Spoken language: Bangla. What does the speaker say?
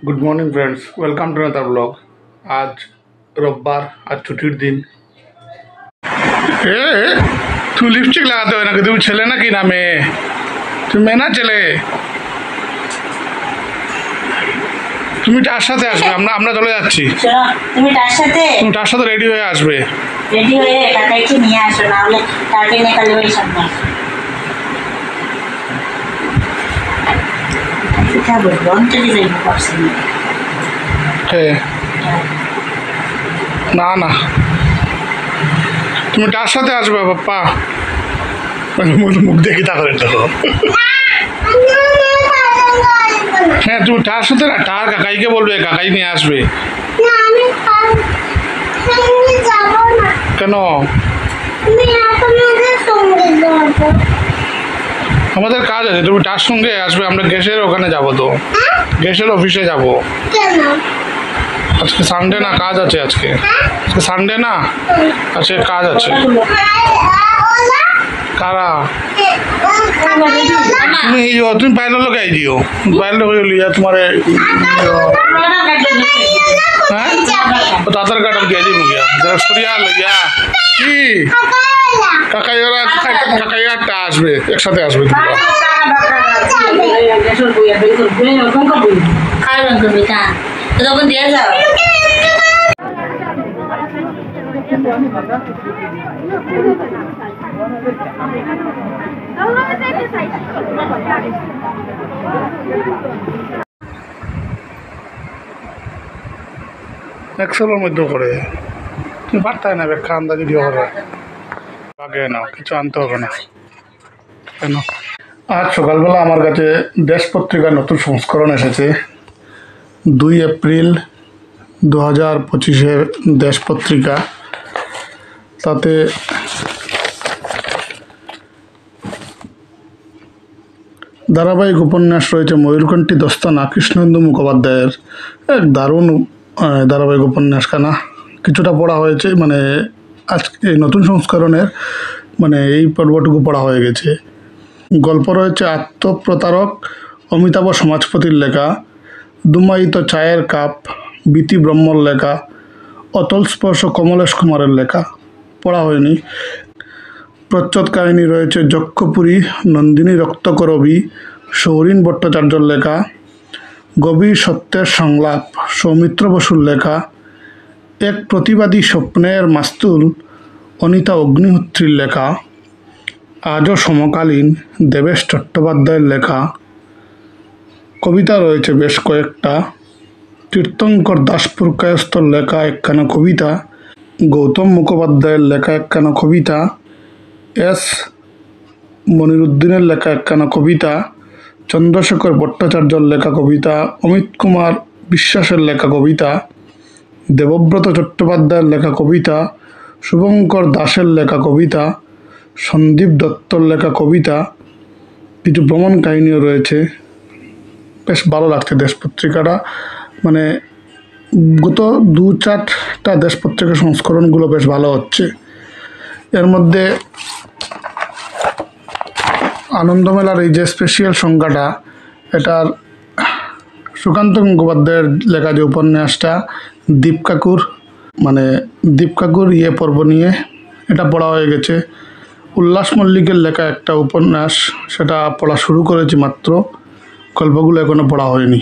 Good morning friends, welcome to another blog. आज रविवार, आज छुट्टिर दिन। तुम लिपस्टिक लगाते हो ना कि तुम छेले ना कि ना मेये, तुम मेये ना ছেলে। তুমি তার সাথে আসবে, আমরা চলে যাচ্ছি। তুমি তার সাথে রেডি হয়ে আসবে। রেডি হয়ে কাকাইকে নিয়ে আসো, না হলে তাকে নিয়ে কালে ওই সামনে খাবো রন্টলি যাইব পারছি না না, তুমি তার সাথে আসবে বাপ্পা। মুখ দেখি তা করে দেখো। হ্যাঁ, তুমি তার সাথে না, তার কাকাইকে বলবে, কাকাই নিয়ে আসবে। কেন? আমাদের কাজ আছে, তুমি তার সঙ্গে আসবে। আমরা গ্যাসের ওখানে যাবো, তো গ্যাসের অফিসে যাবো। আজকে সানডে না, কাজ আছে আজকে। আজকে সানডে না, আজকে কাজ আছে। কারা? তুমি বাইরে লোক আই দিও, বাইরে লোক লিয়া তোমার। হ্যাঁ, আধার কার্ড দিয়ে দিব গিয়া, যারা সরিয়া লইয়া কি কাকাই ওরা কাকাইয়ারটা আসবে, একসাথে আসবে তোমরা। একশোর মধ্যে করে তুমি পারতে না, ব্যাখ্যা আন্দাজ দিয়ে হবে আগে না, কিছু আনতে হবে না। কেন? আজ সকালবেলা আমার কাছে দেশ পত্রিকার নতুন সংস্করণ এসেছে। 2 এপ্রিল 2025 দেশ পত্রিকা। তাতে ধারাবাহিক উপন্যাস রয়েছে ময়ূরকণ্ঠী দস্তানা, কৃষ্ণেন্দু মুখোপাধ্যায়ের। এক দারুণ ধারাবাহিক উপন্যাস খানা। কিছুটা পড়া হয়েছে, মানে আজকে এই নতুন সংস্করণের এই পর্বটুকু পড়া হয়ে গেছে। গল্প রয়েছে আত্মপ্রতারক অমিতাভ সমাজপতির লেখা, দুমায়িত চায়ের কাপ বিতি ব্রহ্মর লেখা, অতল স্পর্শ কমলেশ কুমারের লেখা। পড়া হয়নি। প্রচ্ছদ কাহিনী রয়েছে যক্ষপুরী নন্দিনী রক্তকরবী সৌরিন ভট্টাচার্যর লেখা, গভীর সত্যের সংলাপ সৌমিত্র বসুর লেখা, এক প্রতিবাদী স্বপ্নের মাস্তুল অনিতা অগ্নিহোত্রীর লেখা, আজও সমকালীন দেবেশ চট্টোপাধ্যায়ের লেখা। কবিতা রয়েছে বেশ কয়েকটা। তীর্থঙ্কর দাসপুরকায়স্থর লেখা একখানা কবিতা, গৌতম মুখোপাধ্যায়ের লেখা একখানা কবিতা, এস মনিরুদ্দিনের লেখা একখানা কবিতা, চন্দ্রশেখর ভট্টাচার্যর লেখা কবিতা, অমিত কুমার বিশ্বাসের লেখা কবিতা, দেবব্রত চট্টোপাধ্যায়ের লেখা কবিতা, শুভঙ্কর দাসের লেখা কবিতা, সন্দীপ দত্তর লেখা কবিতা, কিছু ভ্রমণ কাহিনীও রয়েছে। বেশ ভালো লাগছে দেশ পত্রিকাটা। গত 2-4টা দেশ পত্রিকার সংস্করণগুলো বেশ ভালো হচ্ছে। এর মধ্যে আনন্দমেলার এই যে স্পেশাল সংখ্যাটা, এটার সুকান্ত মুখোপাধ্যায়ের লেখা যে উপন্যাসটা দীপ কাকুর পর্ব নিয়ে, এটা পড়া হয়ে গেছে। উল্লাস মল্লিকের লেখা একটা উপন্যাস, সেটা পড়া শুরু করেছি মাত্র, গল্পগুলো এখনো পড়া হয়নি।